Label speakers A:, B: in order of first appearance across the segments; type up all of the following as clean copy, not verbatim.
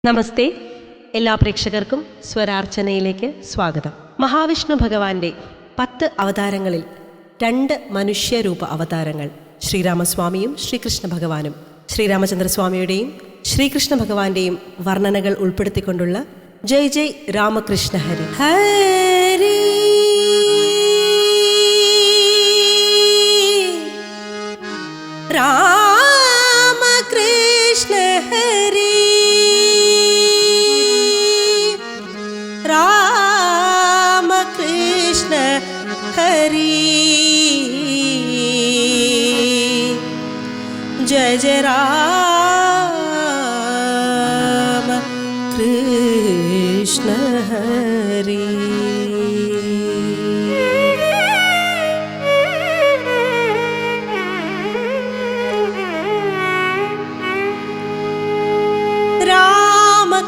A: നമസ്തേ. എല്ലാ പ്രേക്ഷകർക്കും സ്വരാർച്ചനയിലേക്ക് സ്വാഗതം. മഹാവിഷ്ണു ഭഗവാന്റെ 10 അവതാരങ്ങളിൽ 2 മനുഷ്യരൂപ അവതാരങ്ങൾ ശ്രീരാമസ്വാമിയും ശ്രീകൃഷ്ണ ഭഗവാനും. ശ്രീരാമചന്ദ്രസ്വാമിയുടെയും ശ്രീകൃഷ്ണ ഭഗവാന്റെയും വർണ്ണനകൾ ഉൾപ്പെടുത്തിക്കൊണ്ടുള്ള ജയ് ജയ് രാമകൃഷ്ണ ഹരി ഹരി. രാമകൃഷ്ണ ഹരി രാമകൃഷ്ണ ഹരി ജയ ജയ രാമ കൃഷ്ണ ഹരി.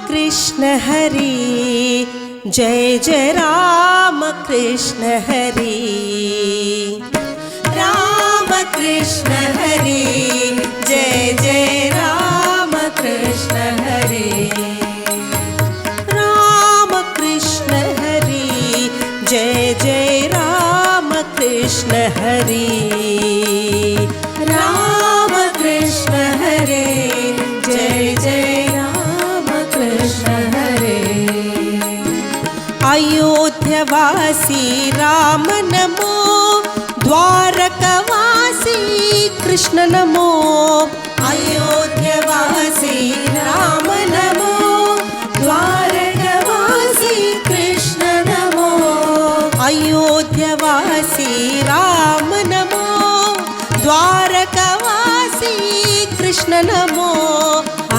A: कृष्ण हरि जय जय राम कृष्ण हरि. राम कृष्ण हरि जय जय राम कृष्ण हरि. राम कृष्ण हरि जय जय राम कृष्ण हरि. राम कृष्ण हरि जय जय अयोध्यवासी राम नमो, द्वारकवासी कृष्ण नमो. अयोध्यवासी राम नमो, द्वारकवासी कृष्ण नमो. अयोध्यवासी राम नमो, द्वारकवासी कृष्ण नमो.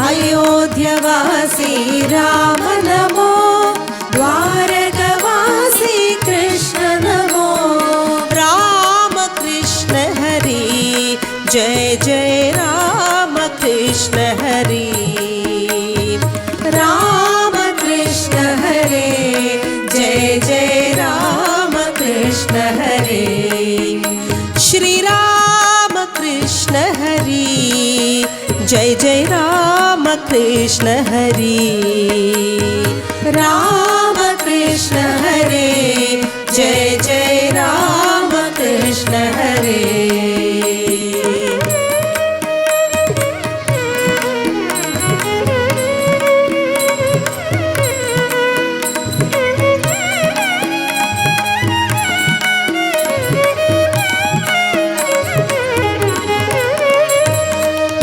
A: अयोध्यवासी राम नमो, द्वारकवासी कृष्ण नमो. राम कृष्ण हरि जय जय राम कृष्ण हरि. राम कृष्ण हरि जय जय राम कृष्ण हरि. श्री राम कृष्ण हरि जय जय राम कृष्ण हरि. राम कृष्ण हरे जय जय राम कृष्ण हरे.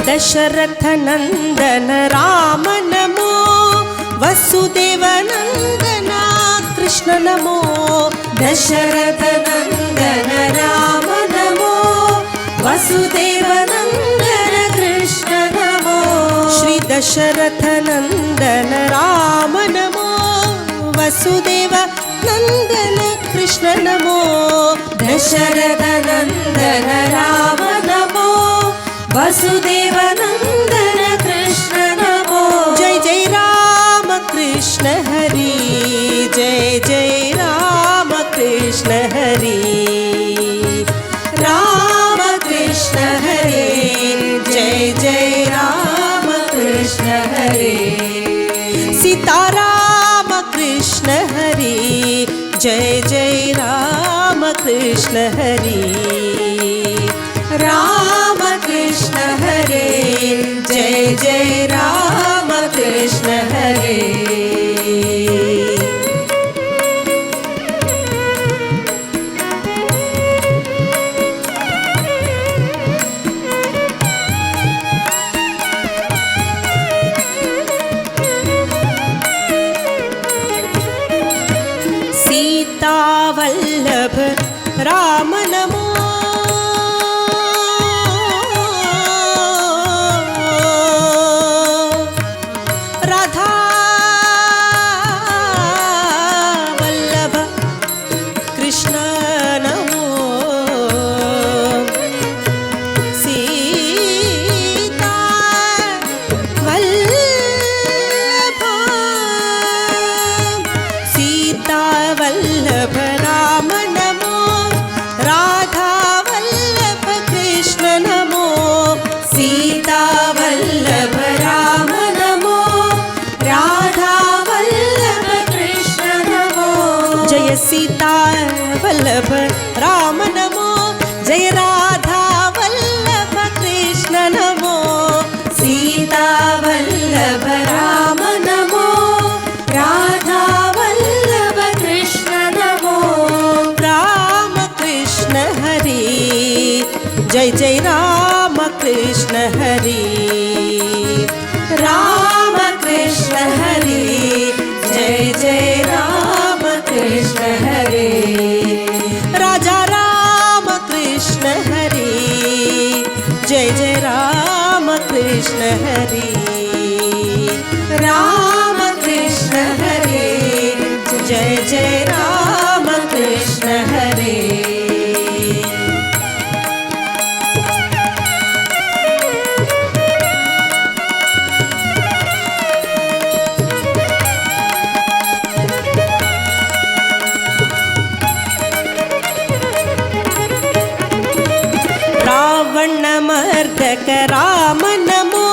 A: दशरथ नंदन राम नमो, वसुदेव नंदन कृष्ण नमो. दशरथ नंदन राम नमो, वसुदेव नंदन कृष्ण नमो. श्री दशरथ नंदन राम नमो, वसुदेव नंदन कृष्ण नमो. दशरथ नंदन राम नमो, वसुदेव नंदन कृष्ण नमो. जय जय राम कृष्ण हरि जय जय राम कृष्ण हरि. राम कृष्ण हरि जय जय राम कृष्ण हरि. सीताराम कृष्ण हरि जय जय राम कृष्ण हरि. राम कृष्ण हरे जय जय राम कृष्ण हरे. सीता वल्लभ राम नमो, वल्लभ राम नमो. राधा सीता वल्लभ राम नमो जय राधा वल्लभ कृष्ण नमो सीता वल्लभ राम नमो राधा वल्लभ कृष्ण नमो राम कृष्ण हरि जय जय राम कृष्ण हरि राम कृष्ण हरि जय जय राम कृष्ण हरि राजा राम कृष्ण हरि जय जय राम कृष्ण हरि राम कृष्ण हरि जय जय राम कृष्ण हरि रावणमर्दक राम नमो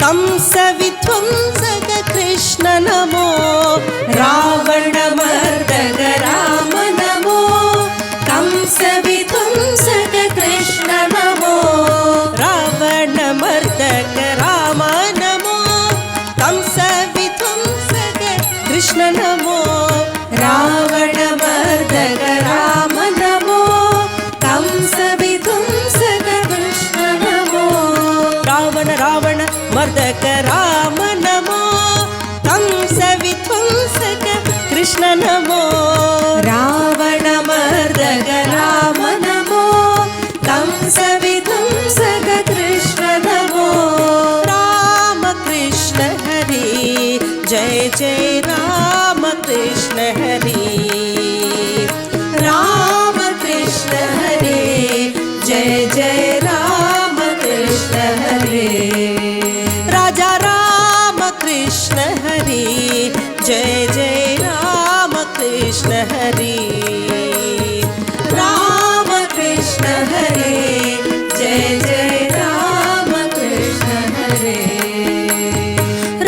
A: कंस विध्वंसक कृष्ण नमो रावणमर्दक राम नमो कंस विध्वंसक कृष्ण नमो रावणमर्दक राम नमो कंस विध्वंसक कृष्ण नमो रावणमर्दक राम नमो कंस विध्वंसक कृष्ण नमो रावण रावण मर्दक राम नमो कंस विध्वंसक कृष्ण नमो रावण मर्दक राम नमो कंस विध्वंसक कृष्ण नमो राम कृष्ण हरि जय जय राम कृष्ण हरि राम कृष्ण हरि जय जय राम कृष्ण हरि राजा राम कृष्ण हरि जय जय राम कृष्ण हरि राम कृष्ण हरि जय जय राम कृष्ण हरि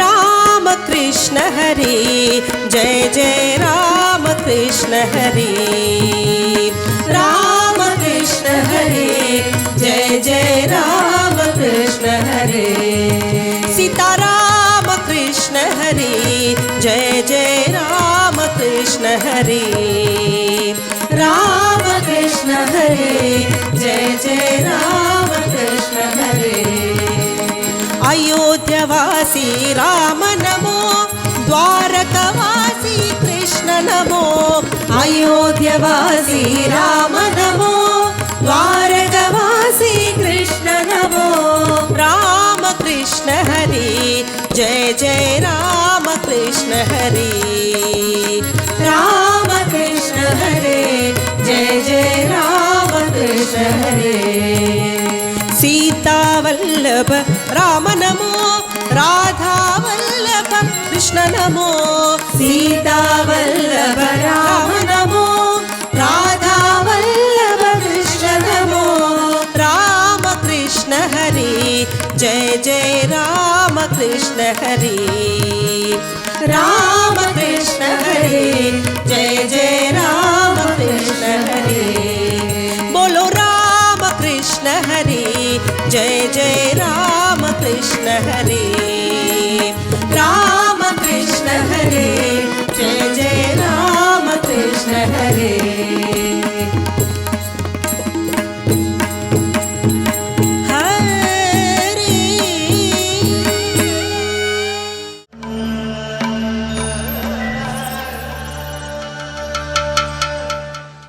A: राम कृष्ण हरि जय जय राम कृष्ण हरि राम कृष्ण हरि जय जय राम कृष्ण हरि सीताराम कृष्ण हरि जय जय राम कृष्ण हरि राम कृष्ण हरि जय जय राम कृष्ण हरि अयोध्यवासी राम नमो द्वारकवासी कृष्ण नमो अयोध्यवासी राम नमो द्वारकवासी कृष्ण नमो राम कृष्ण हरि जय जय राम कृष्ण हरि राम कृष्ण हरि जय जय राम कृष्ण हरि सीता वल्लभ राम नमो राधा वल्लभ कृष्ण नमो सीता वल्लभ राम नमो राधा वल्लभ कृष्ण नमो राम कृष्ण हरि जय जय राम कृष्ण हरि राम कृष्ण हरि जय जय राम कृष्ण हरि बोलो राम कृष्ण हरि जय जय राम कृष्ण हरि राम कृष्ण हरि जय जय राम कृष्ण हरि